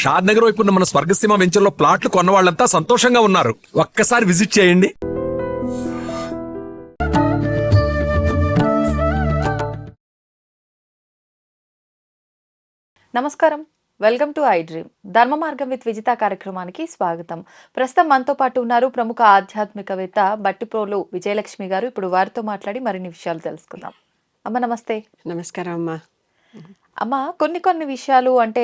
షాద్ నగర్ వైపు ఉన్న మన స్వర్గసీమ వెంచర్లో ప్లాట్లు కొన్న వాళ్ళంతా సంతోషంగా ఉన్నారు. ఒక్కసారి విజిట్ చేయండి. నమస్కారం, వెల్కమ్ టు ఐ డ్రీమ్. ధర్మ మార్గం విత్ విజిత కార్యక్రమానికి స్వాగతం. ప్రస్తుతం మనతో పాటు ఉన్నారు ప్రముఖ ఆధ్యాత్మికవేత్త బట్టిప్రోలు విజయలక్ష్మి గారు. ఇప్పుడు వారితో మాట్లాడి మరిన్ని విషయాలు తెలుసుకుందాం. అమ్మ నమస్తే. నమస్కారం అమ్మా. అమ్మ, కొన్ని విషయాలు అంటే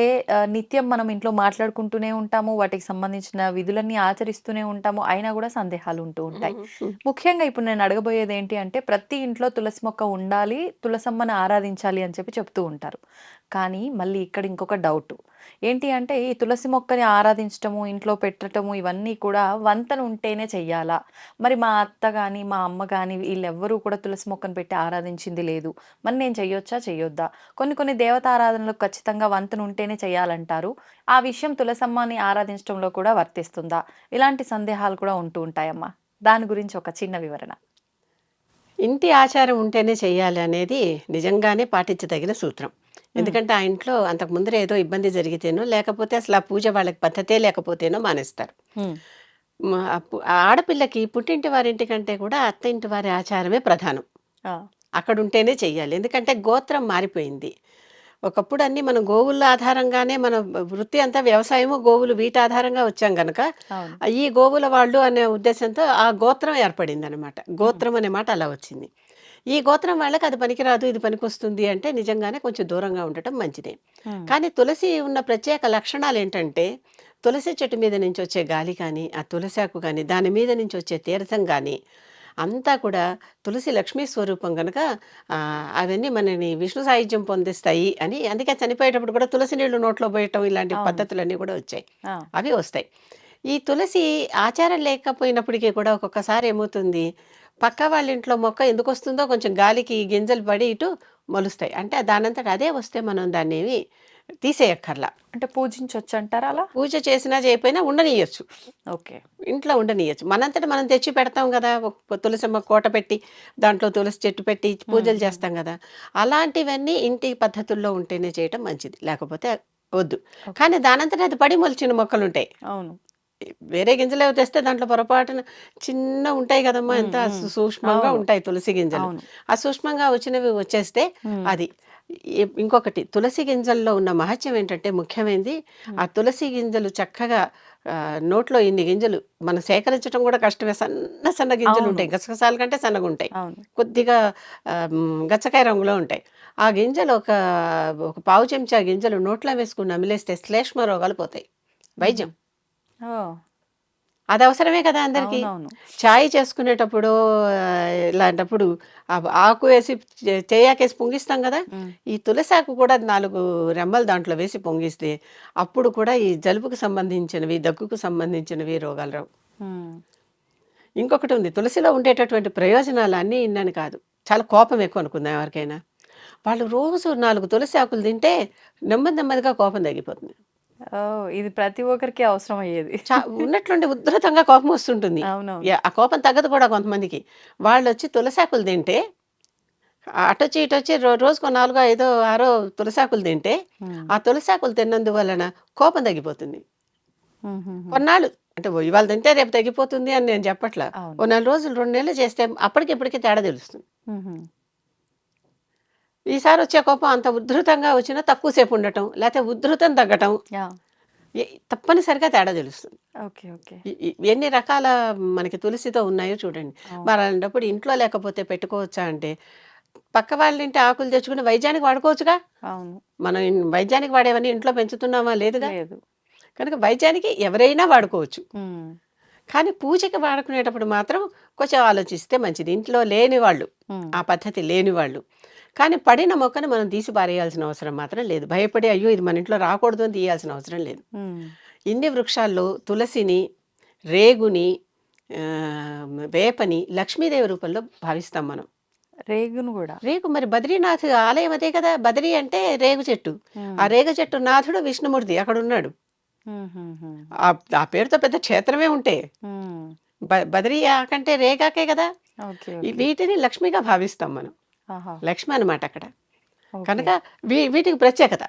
నిత్యం మనం ఇంట్లో మాట్లాడుకుంటూనే ఉంటాము, వాటికి సంబంధించిన విధులన్నీ ఆచరిస్తూనే ఉంటాము, అయినా కూడా సందేహాలు ఉంటూ ఉంటాయి. ముఖ్యంగా ఇప్పుడు నేను అడగబోయేది ఏంటి అంటే, ప్రతి ఇంట్లో తులసి మొక్క ఉండాలి, తులసమ్మని ఆరాధించాలి అని చెప్తూ ఉంటారు. కానీ మళ్ళీ ఇక్కడ ఇంకొక డౌట్ ఏంటి అంటే, ఈ తులసి మొక్కని ఆరాధించటము, ఇంట్లో పెట్టటము, ఇవన్నీ కూడా వంతన ఉంటేనే చెయ్యాలా? మరి మా అత్త కానీ మా అమ్మ కానీ వీళ్ళెవ్వరూ కూడా తులసి మొక్కను పెట్టి ఆరాధించింది లేదు, మరి నేను చెయ్యొచ్చా చెయ్యొద్దా? కొన్ని దేవతారాధనలకు ఖచ్చితంగా వంతన ఉంటేనే చేయాలంటారు. ఆ విషయం తులసమ్మని ఆరాధించడంలో కూడా వర్తిస్తుందా? ఇలాంటి సందేహాలు కూడా ఉంటూ ఉంటాయమ్మా. దాని గురించి ఒక చిన్న వివరణ. ఇంటి ఆచారం ఉంటేనే చెయ్యాలి అనేది నిజంగానే పాటించదగిన సూత్రం. ఎందుకంటే ఆ ఇంట్లో అంతకు ముందర ఏదో ఇబ్బంది జరిగితేనో, లేకపోతే అసలు ఆ పూజ వాళ్ళకి పద్ధతే లేకపోతేనో మానేస్తారు. ఆ ఆడపిల్లకి పుట్టింటి వారింటి కంటే కూడా అత్త ఇంటి వారి ఆచారమే ప్రధానం. అక్కడ ఉంటేనే చెయ్యాలి. ఎందుకంటే గోత్రం మారిపోయింది. ఒకప్పుడు అన్ని మనం గోవుల ఆధారంగానే మన వృత్తి అంతా వ్యవసాయము, గోవులు వీటి ఆధారంగా వచ్చాం గనక ఈ గోవుల వాళ్ళు అనే ఉద్దేశంతో ఆ గోత్రం ఏర్పడింది అనమాట. గోత్రం అనే మాట అలా వచ్చింది. ఈ గోత్రం వాళ్ళకి అది పనికిరాదు, ఇది పనికొస్తుంది అంటే నిజంగానే కొంచెం దూరంగా ఉండటం మంచిదే. కానీ తులసి ఉన్న ప్రత్యేక లక్షణాలు ఏంటంటే, తులసి చెట్టు మీద నుంచి వచ్చే గాలి కానీ, ఆ తులసాకు కానీ, దాని మీద నుంచి వచ్చే తీర్థం కానీ అంతా కూడా తులసి లక్ష్మీ స్వరూపం కనుక అవన్నీ మనని విష్ణు సాయుధ్యం పొందిస్తాయి అని. అందుకే చనిపోయేటప్పుడు కూడా తులసి నీళ్లు నోట్లో పోయటం, ఇలాంటి పద్ధతులన్నీ కూడా వచ్చాయి, అవి వస్తాయి. ఈ తులసి ఆచారం లేకపోయినప్పటికీ కూడా ఒక్కొక్కసారి ఏమవుతుంది, పక్క వాళ్ళ ఇంట్లో మొక్క ఎందుకు వస్తుందో కొంచెం గాలికి గింజలు పడి ఇటు మొలుస్తాయి. అంటే దానంతట అదే వస్తే మనం దాన్ని ఏమి తీసేయక్కర్లా. అంటే పూజించవచ్చు అంటారా? అలా పూజ చేసినా చేయకపోయినా ఉండనియచ్చు, ఓకే, ఇంట్లో ఉండనియచ్చు. మనంతట మనం తెచ్చి పెడతాం కదా, తులసమ్మ కోట పెట్టి దాంట్లో తులసి చెట్టు పెట్టి పూజలు చేస్తాం కదా. అలాంటివన్నీ ఇంటి పద్ధతుల్లో ఉంటేనే చేయటం మంచిది, లేకపోతే వద్దు. కానీ దానంతట అది పడి మొలిచిన మొక్కలు ఉంటాయి. అవును, వేరే గింజలు ఏవో తెస్తే దాంట్లో పొరపాటున చిన్న ఉంటాయి కదమ్మా, ఎంత సూక్ష్మంగా ఉంటాయి తులసి గింజలు. ఆ సూక్ష్మంగా వచ్చినవి వచ్చేస్తే అది. ఇంకొకటి, తులసి గింజల్లో ఉన్న మహత్యం ఏంటంటే, ముఖ్యమైనది ఆ తులసి గింజలు చక్కగా నోట్లో ఇన్ని గింజలు మనం సేకరించడం కూడా కష్టమే. సన్న సన్న గింజలు ఉంటాయి, గసగసాల కంటే సన్నగా ఉంటాయి, కొద్దిగా గచ్చకాయ రంగులో ఉంటాయి. ఆ గింజలు ఒక పావు చెంచా గింజలు నోట్లో వేసుకుని నమిలేస్తే శ్లేష్మ రోగాలు పోతాయి. వైద్యం అది అవసరమే కదా అందరికి. చాయ్ చేసుకునేటప్పుడు ఇలాంటప్పుడు ఆకు వేసి తేయాకేసి పొంగిస్తాం కదా, ఈ తులసాకు కూడా 4 రెమ్మలు దాంట్లో వేసి పొంగిస్తే అప్పుడు కూడా ఈ జలుబుకు సంబంధించినవి, దగ్గుకు సంబంధించినవి రోగాలు రావు. ఇంకొకటి ఉంది, తులసిలో ఉండేటటువంటి ప్రయోజనాలు అన్నీ ఇన్నని కాదు, చాలా కోపం ఎక్కువ అనుకుందాం ఎవరికైనా. వాళ్ళు రోజు 4 తులసి ఆకులు తింటే నెమ్మదిగా కోపం తగ్గిపోతుంది. ఇది ప్రతి ఒక్కరికి అవసరం అయ్యేది. ఉన్నట్లుండి ఉధృతంగా కోపం వస్తుంటుంది. ఆ కోపం తగ్గదు కూడా కొంతమందికి. వాళ్ళు వచ్చి తులసాకులు తింటే, అటొచ్చి ఇటొచ్చి రోజుకో 4, 5, 6 తులసాకులు తింటే ఆ తులసాకులు తిన్నందువలన కోపం తగ్గిపోతుంది. కొన్నాళ్ళు అంటే ఇవాళ తింటే రేపు తగ్గిపోతుంది అని నేను చెప్పట్లా. ఓ 4 రోజులు 2 నెలలు చేస్తే అప్పటికిప్పటికి తేడా తెలుస్తుంది. ఈసారి వచ్చే కోపం అంత ఉధృతంగా వచ్చినా తక్కువసేపు ఉండటం, లేకపోతే ఉధృతం తగ్గటం, తప్పనిసరిగా తేడా తెలుస్తుంది. ఎన్ని రకాల మనకి తులసితో ఉన్నాయో చూడండి. మరి అలాంటప్పుడు ఇంట్లో లేకపోతే పెట్టుకోవచ్చా అంటే, పక్క వాళ్ళ ఇంటి ఆకులు తెచ్చుకుని వైద్యానికి వాడుకోవచ్చుగా. మనం వైద్యానికి వాడేవన్నీ ఇంట్లో పెంచుతున్నామా? లేదుగా. కనుక వైద్యానికి ఎవరైనా వాడుకోవచ్చు. కానీ పూజకి వాడుకునేటప్పుడు మాత్రం కొంచెం ఆలోచిస్తే మంచిది. ఇంట్లో లేని వాళ్ళు, ఆ పద్ధతి లేని వాళ్ళు. కానీ పడిన మొక్కను మనం తీసి పారేయాల్సిన అవసరం మాత్రం లేదు. భయపడి అయ్యో ఇది మన ఇంట్లో రాకూడదు అని తీయాల్సిన అవసరం లేదు. ఇన్ని వృక్షాల్లో తులసిని, రేగుని, వేపని లక్ష్మీదేవి రూపంలో భావిస్తాం మనం. రేగును కూడా, రేగు మరి బద్రీనాథ్ ఆలయం అదే కదా. బద్రీ అంటే రేగు చెట్టు. ఆ రేగు చెట్టు నాథుడు విష్ణుమూర్తి అక్కడ ఉన్నాడు. ఆ పేరుతో పెద్ద క్షేత్రమే ఉంటే బద్రీ ఆకంటే రేగాకే కదా. వీటిని లక్ష్మిగా భావిస్తాం మనం. లక్ష్మి అన్నమాట అక్కడ. కనుక వీటికి ప్రత్యేకత.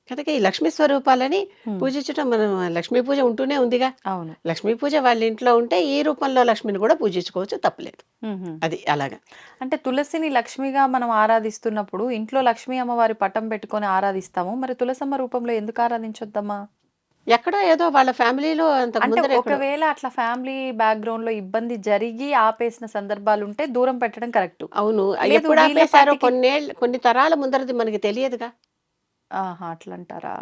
కనుక ఈ లక్ష్మీ స్వరూపాలని హ్మ్. పూజించడం, మనం లక్ష్మీ పూజ ఉంటూనే ఉందిగా. అవును. లక్ష్మీ పూజ వాళ్ళ ఇంట్లో ఉంటే ఈ రూపంలో లక్ష్మిని కూడా పూజించుకోవచ్చు, తప్పులేదు. హుహు. అది అలాగా. అంటే తులసిని లక్ష్మిగా మనం ఆరాధిస్తున్నప్పుడు ఇంట్లో లక్ష్మీ అమ్మవారి పటం పెట్టుకొని ఆరాధిస్తాము. మరి తులసమ్మ రూపంలో ఎందుకు ఆరాధించొద్దమ్మా? ఎక్కడో ఏదో వాళ్ళ ఫ్యామిలీలో అంతకు అంటే ముందర ఎక్కడో. ఒకవేళ అట్లా ఫ్యామిలీ బ్యాక్‌గ్రౌండ్‌లో ఇబ్బంది జరిగి ఆపేసిన సందర్భాలుంటే దూరం పెట్టడం కరెక్టు. అవును. లేదు ఎప్పుడు వీళ్ళ ఆపేశారో పాటికి కొన్ని తరాల ముందరది మనకి తెలియదుగా. ఆహా! అట్లంటారా?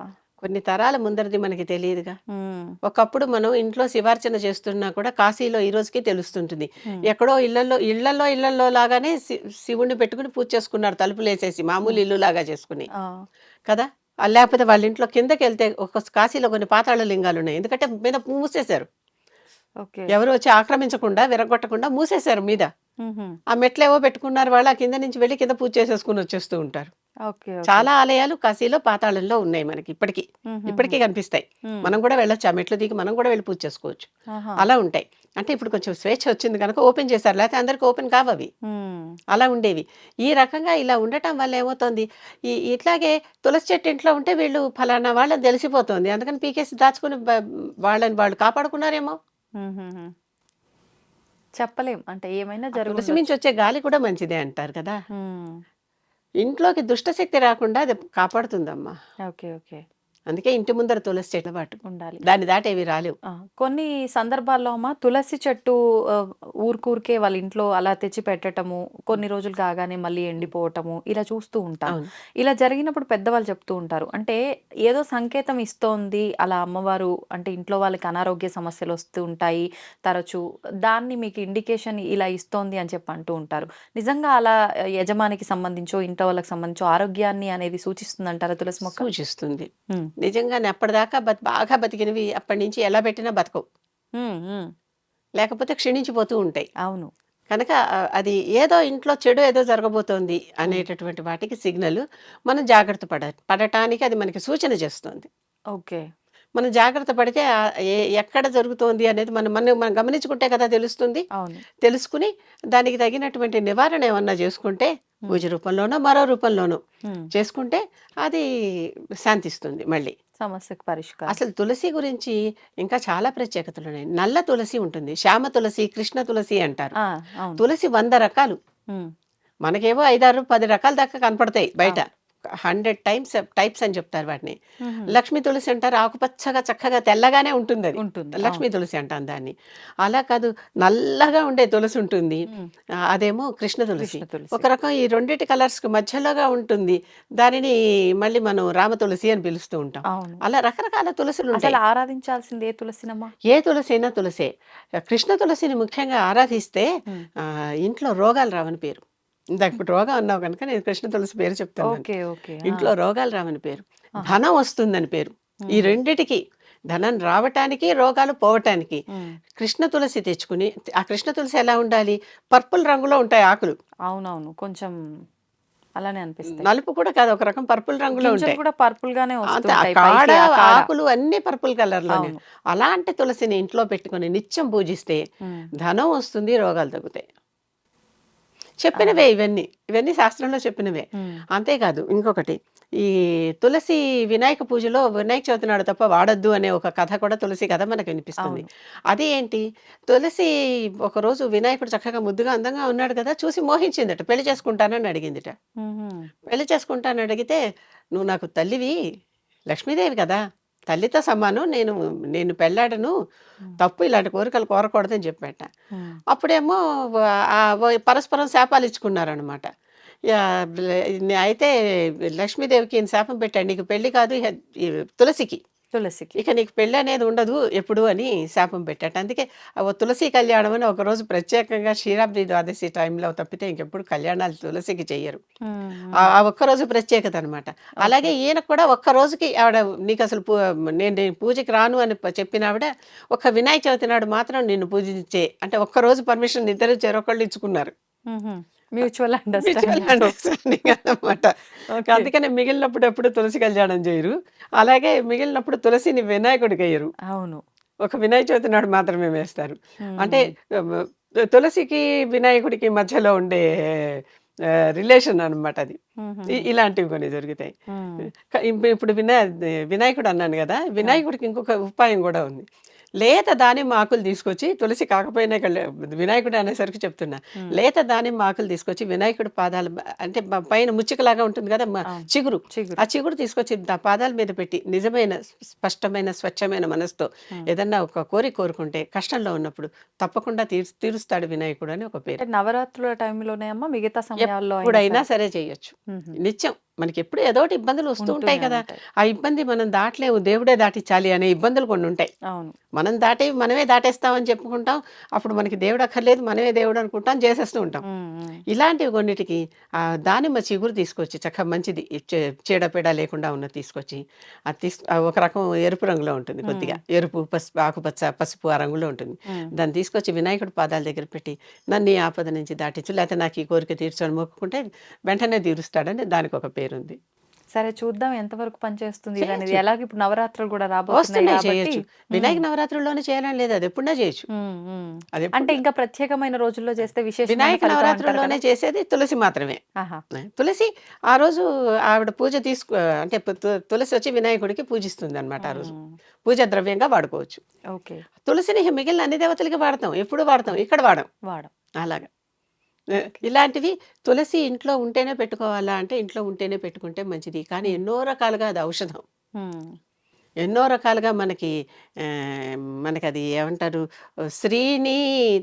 కొన్ని తరాల ముందరది మనకి తెలియదుగా. హ్మ్. ఒకప్పుడు మనం ఇంట్లో శివార్చన చేస్తున్నా కూడా కాశీలో ఈ రోజుకి తెలుస్తుంటుంది. హ్మ్. ఎక్కడో ఇళ్లల్లో లాగానే శివుడిని పెట్టుకుని పూజ చేసుకున్నారు, తలుపులేసేసి మామూలు హ్మ్. ఇల్లులాగా చేసుకుని. ఆ! కదా! లేకపోతే వాళ్ళ ఇంట్లో కిందకెళ్తే ఒక కాశీలో కొన్ని పాతాళ లింగాలున్నాయి. ఎందుకంటే మీద మూసేశారు. ఓకే. ఎవరు వచ్చి ఆక్రమించకుండా, విరగ్గొట్టకుండా మూసేశారు మీద. హుహు. ఆ మెట్లేవో పెట్టుకున్నారు వాళ్ళు. ఆ కింద నుంచి వెళ్లి కింద పూజ చేసేసుకొని వచ్చేస్తూ ఉంటారు. ఓకే. ఓకే. చాలా ఆలయాలు కాశీలో, పాతాళంలో ఉన్నాయి మనకి ఇప్పటికి. హుహుహు. ఇప్పటికీ కనిపిస్తాయి. హ్మ్. మనం కూడా వెళ్ళొచ్చు. ఆ మెట్లు దిగి మనం కూడా వెళ్లి పూజ చేసుకోవచ్చు. ఆహా! అలా ఉంటాయి. అంటే ఇప్పుడు కొంచెం స్వేచ్ఛ వచ్చింది గనక ఓపెన్ చేశారు. లేకపోతే అందరికి ఓపెన్ కావవి. హ్మ్. అలా ఉండేవి. ఈ రకంగా ఇలా ఉండటం వల్ల ఏమవుతోంది, ఇట్లాగే తులసి చెట్టు ఇంట్లో ఉంటే వీళ్ళు ఫలానా వాళ్ళని తెలిసిపోతోంది. అందుకని పీకేసి దాచుకొని వాళ్ళని వాళ్ళు కాపాడుకున్నారేమో! హుహుహు. చెప్పలేం. అంటే ఏమైనా ఆ తులసి జరుగుండొచ్చు. మించొచ్చే గాలి కూడా మంచిదే అంటారు కదా! హ్మ్. ఇంట్లోకి దుష్టశక్తి రాకుండా అది కాపాడుతుందమ్మా. ఓకే. ఓకే. అందుకే ఇంటి ముందర తులసి చెట్ల బాటు. ఉండాలి. దాన్ని దాటేవి రాలేవు. ఆ! కొన్ని సందర్భాల్లో అమ్మ తులసి చెట్టు ఊరికూరికే వాళ్ళ ఇంట్లో అలా తెచ్చి పెట్టటము, కొన్ని రోజులు కాగానే మళ్ళీ ఎండిపోవటము, ఇలా చూస్తూ ఉంటాం. అవును. ఇలా జరిగినప్పుడు పెద్దవాళ్ళు చెప్తూ ఉంటారు. అంటే ఏదో సంకేతం ఇస్తోంది అలా అమ్మవారు అంటే ఇంట్లో వాళ్ళకి అనారోగ్య సమస్యలు వస్తూ ఉంటాయి తరచూ. దాన్ని మీకు ఇండికేషన్ ఇలా ఇస్తోంది అని చెప్పి అంటూ ఉంటారు. నిజంగా అలా యజమానికి సంబంధించో, ఇంట్లో వాళ్ళకి సంబంధించో ఆరోగ్యాన్ని అనేది సూచిస్తుందంటారా తులసి మొక్క? సూచిస్తుంది. హ్మ్. నిజంగానే అప్పటిదాకా బాగా బతికినవి అప్పటినుంచి ఎలా పెట్టినా బతకవు. హ్మ్. హ్మ్. లేకపోతే క్షీణించిపోతూ ఉంటాయి. అవును. కనుక అది ఏదో ఇంట్లో చెడు ఏదో జరగబోతోంది హ్మ్. అనేటటువంటి వాటికి సిగ్నల్. మనం జాగ్రత్త పడటానికి అది మనకి సూచన చేస్తుంది. ఓకే. మనం జాగ్రత్త పడితే ఎక్కడ జరుగుతోంది అనేది మనం మనం మనం గమనించుకుంటే కదా తెలుస్తుంది. అవును. తెలుసుకుని దానికి తగినటువంటి నివారణ ఏమన్నా చేసుకుంటే, హ్మ్. పూజ రూపంలోనో, మరో రూపంలోనో హ్మ్. చేసుకుంటే అది శాంతిస్తుంది మళ్ళీ. సమస్యకు పరిష్కారం. అసలు తులసి గురించి ఇంకా చాలా ప్రత్యేకతలున్నాయి. నల్ల తులసి ఉంటుంది. శ్యామ తులసి, కృష్ణ తులసి అంటారు. ఆ! అవును. తులసి 100 రకాలు. హ్మ్. మనకేవో 5, 6, 10 రకాల దాకా కనపడతాయి బయట. అవును. 100 టైప్స్ అని చెప్తారు వాటిని. హుహు. లక్ష్మీ తులసి అంటారు. ఆకుపచ్చగా చక్కగా తెల్లగానే ఉంటుందది. ఉంటుంది. అవును. లక్ష్మీ తులసి అంటాం దాన్ని. అలా కాదు, నల్లగా ఉండే తులసి ఉంటుంది. హ్మ్. అదేమో కృష్ణ తులసి. కృష్ణ తులసి. ఒక రకం ఈ రెండిటి కలర్స్‌కి మధ్యలోగా ఉంటుంది. దానిని మళ్ళీ మనం రామ తులసి అని పిలుస్తూ ఉంటాం. అవును. అలా రకరకాల తులసులుంటాయి. అసలు ఆరాధించాల్సింది ఏ తులసినమ్మా? ఏ తులసైనా తులసే. కృష్ణ తులసిని ముఖ్యంగా ఆరాధిస్తే హ్మ్. ఇంట్లో రోగాలు రావని పేరు. ఇందాక ఇప్పుడు రోగం అన్నావు గనుక నేను కృష్ణ తులసి పేరు చెప్తున్నాను. ఓకే. ఓకే. ఆ! ఇంట్లో రోగాలు రావని పేరు. ఆహా! ధనం వస్తుందని పేరు. ఈ హుహు. రెండిటికి, ధనం రావటానికి, రోగాలు పోవటానికి హ్మ్. కృష్ణ తులసి తెచ్చుకుని, ఆ కృష్ణ తులసి ఎలా ఉండాలి? పర్పుల్ రంగులో ఉంటాయి ఆకులు. అవునవును. కొంచెం అలానే అనిపిస్తాయి. నలుపు కూడా కాదు, ఒక రకం పర్పుల్ రంగులో గింజలు ఉంటాయి. కూడా పర్పుల్ గానే అంతే, ఆ వస్తుంటాయి కాడ, పైకి ఆ కాడ. ఆకులు అన్నీ పర్పుల్ కలర్‌లోనే. అవును. అలాంటి తులసిని ఇంట్లో పెట్టుకొని నిత్యం పూజిస్తే హ్మ్. ధనం వస్తుంది, రోగాలు తగ్గుతాయి. ఆ! చెప్పినవే ఇవన్నీ. ఇవన్నీ శాస్త్రంలో చెప్పినవే. హ్మ్. అంతేకాదు ఇంకొకటి, ఈ తులసి వినాయక పూజలో వినాయక చవితి నాడు తప్ప వాడొద్దు అనే ఒక కథ కూడా, తులసి కథ మనకు వినిపిస్తుంది. అవును. అది ఏంటి? తులసి ఒకరోజు వినాయకుడు చక్కగా ముద్దుగా అందంగా ఉన్నాడు కదా! చూసి మోహించిందట. పెళ్లి చేసుకుంటానని అడిగిందిట. హుహు. పెళ్లి చేసుకుంటానని అడిగితే, "నువ్వు నాకు తల్లివి, లక్ష్మీదేవి కదా! తల్లితో సమానం. నేను నిన్ను పెళ్ళాడను. హ్మ్. తప్పు, ఇలాంటి కోరికలు కోరకూడదని" చెప్పాట. హ్మ్. అప్పుడేమో పరస్పరం శాపాలిచ్చుకున్నారనమాట. అయితే లక్ష్మీదేవికి ఈయన శాపం పెట్టాడు. "నీకు పెళ్లి కాదు, ఈ తులసికి. తులసికి. ఇక నీకు పెళ్ళనేది ఉండదు ఎప్పుడు" అని శాపం పెట్టాట. అందుకే తులసి కళ్యాణం అని ఒకరోజు ప్రత్యేకంగా క్షీరాబ్ది ద్వాదశి టైంలో తప్పితే ఇంకెప్పుడు కళ్యాణాలు తులసికి చెయ్యరు. హ్మ్. ఆ హ్మ్. ఆ ఒక్కరోజు ప్రత్యేకత అనమాట. ఓకే. అలాగే ఈయనకు కూడా ఒక్క రోజుకి ఆవిడ, నీకసలు నేను నేను పూజకి రాను అని చెప్పినావిడ, ఒక్క వినాయక చవితి నాడు మాత్రం నిన్ను పూజించే అంటే ఒక్కరోజు పర్మిషన్ ఇద్దరు చెరొకళ్ళు ఇచ్చుకున్నారు. హుహు. మ్యూచువల్ మ్యూచువల్ అండర్‌స్టాండింగ్‌తో. అండర్‌స్టాండింగ్ అన్నమాట. ఓకే. అందుకనే మిగిలినప్పుడు ఎప్పుడు తులసి కళ్యాణం జేయరు. అలాగే మిగిలినప్పుడు తులసిని వినాయకుడికెయ్యరు. అవును. ఒక వినాయక చవితి నాడు మాత్రమే వేస్తారు. అంటే హ్మ్. తులసికి, వినాయకుడికి మధ్యలో ఉండే రిలేషన్ అనమాట అది. ఇలాంటివి కొన్ని జరుగుతాయి. ఇప్పుడు వినాయకుడు అన్నాను కదా, వినాయకుడికి ఇంకొక ఉపాయం కూడా ఉంది. లేత దానిమ్మ ఆకులు తీసుకొచ్చి, తులసి కాకపోయినా వినాయకుడు అనేసరికి చెప్తున్నా, లేత దానిమ్మ ఆకులు తీసుకొచ్చి వినాయకుడి పాదాలు అంటే పైన ముచ్చికలాగా ఉంటుంది కదా చిగురు, ఆ చిగురు తీసుకొచ్చి పాదాల మీద పెట్టి నిజమైన స్పష్టమైన స్వచ్ఛమైన మనసుతో ఏదన్నా ఒక కోరుకుంటే కష్టంలో ఉన్నప్పుడు తప్పకుండా తీరుస్తాడు వినాయకుడు అని ఒక పేరు. నవరాత్రుల టైంలోనే అమ్మ, మిగతా సమయాల్లో ఎప్పుడైనా సరే చేయొచ్చు. నిత్యం మనకి ఎప్పుడు ఏదో ఒకటి ఇబ్బందులు వస్తూ ఉంటాయి కదా, ఆ ఇబ్బంది మనం దాటలేము, దేవుడే దాటించాలి అనే ఇబ్బందులు కొన్ని ఉంటాయి. మనం మనమే దాటేస్తామని చెప్పుకుంటాం, అప్పుడు మనకి దేవుడు అక్కర్లేదు, మనమే దేవుడు అనుకుంటాం, చేసేస్తూ ఉంటాం. ఇలాంటివి కొన్నిటికి ఆ దానిమ్మ చిగురు తీసుకొచ్చి చక్కగా మంచిది చీడపీడ లేకుండా ఉన్నది తీసుకొచ్చి అది ఒక రకం ఎరుపు రంగులో ఉంటుంది, కొద్దిగా ఎరుపు పసుపు ఆకుపచ్చ పసుపు ఆ రంగులో ఉంటుంది. దాన్ని తీసుకొచ్చి వినాయకుడి పాదాల దగ్గర పెట్టి నన్ను ఈ ఆపద నుంచి దాటించు, లేకపోతే నాకు ఈ కోరిక తీర్చని మొక్కుకుంటే వెంటనే తీరుస్తాడని దానికి ఒక పేరుంది. సరే, చూద్దాం ఎంతవరకు పనిచేస్తుంది అనేది. ఎలాగ ఇప్పుడు నవరాత్రులు కూడా రాబోతున్నాయి, చేయొచ్చు. వినాయక నవరాత్రుల్లోనే చేయాలని లేదు, అది ఎప్పుడైనా చేయొచ్చు. అంటే ఇంకా ప్రత్యేకమైన రోజుల్లో చేస్తే విశేష వినాయక నవరాత్రుల్లోనే చేసేది తులసి మాత్రమే. తులసి ఆ రోజు ఆవిడ పూజ అంటే తులసి వచ్చి వినాయకుడికి పూజిస్తుంది అనమాట. ఆ రోజు పూజ ద్రవ్యంగా వాడుకోవచ్చు. తులసిని మిగిలిన అన్ని దేవతలకి వాడతాం, ఎప్పుడు వాడతాం, ఇక్కడ వాడం. అలాగా ఇలాంటివి తులసి ఇంట్లో ఉంటేనే పెట్టుకోవాలా అంటే ఇంట్లో ఉంటేనే పెట్టుకుంటే మంచిది. కానీ ఎన్నో రకాలుగా అది ఔషధం, ఎన్నో రకాలుగా మనకి అది ఏమంటారు, శ్రీని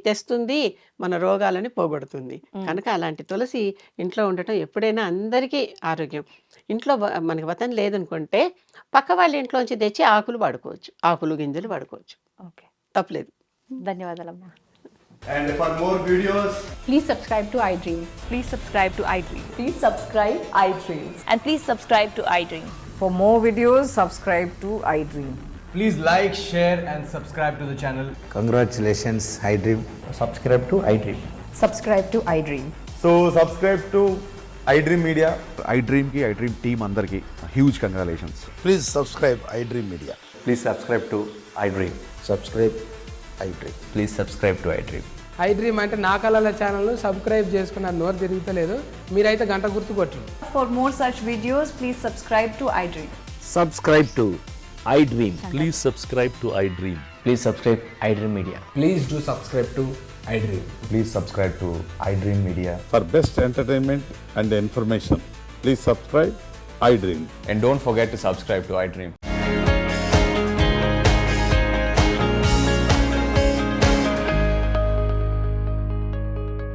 తెస్తుంది, మన రోగాలని పోగొడుతుంది. కనుక అలాంటి తులసి ఇంట్లో ఉండటం ఎప్పుడైనా అందరికీ ఆరోగ్యం. ఇంట్లో మనకి వతం లేదనుకుంటే పక్క వాళ్ళ ఇంట్లోంచి తెచ్చి ఆకులు వాడుకోవచ్చు, ఆకులు గింజలు వాడుకోవచ్చు, తప్పలేదు. ధన్యవాదాలమ్మా. And for more videos, please subscribe to iDream. Please subscribe to iDream. Please subscribe iDream. And please subscribe to iDream. For more videos, subscribe to iDream. Please like, share and subscribe to the channel. Congratulations, iDream. Subscribe to iDream. Subscribe to iDream. so subscribe to iDream Media. iDream team andarki huge congratulations. Please subscribe iDream Media. Please subscribe to iDream. Subscribe iDream. Please subscribe to iDream. iDream అంటే నా కళల ఛానల్ను subscribe చేసుకున్న నోరు తిరుగుతలేదు, మీరైతే గంట గుర్తు కొట్టండి. For more such videos, please subscribe to iDream. Subscribe to iDream. Please subscribe to iDream. Please subscribe iDream Media. Please do subscribe to iDream. Please subscribe to iDream Media. For best entertainment and information, please subscribe iDream. And don't forget to subscribe to iDream.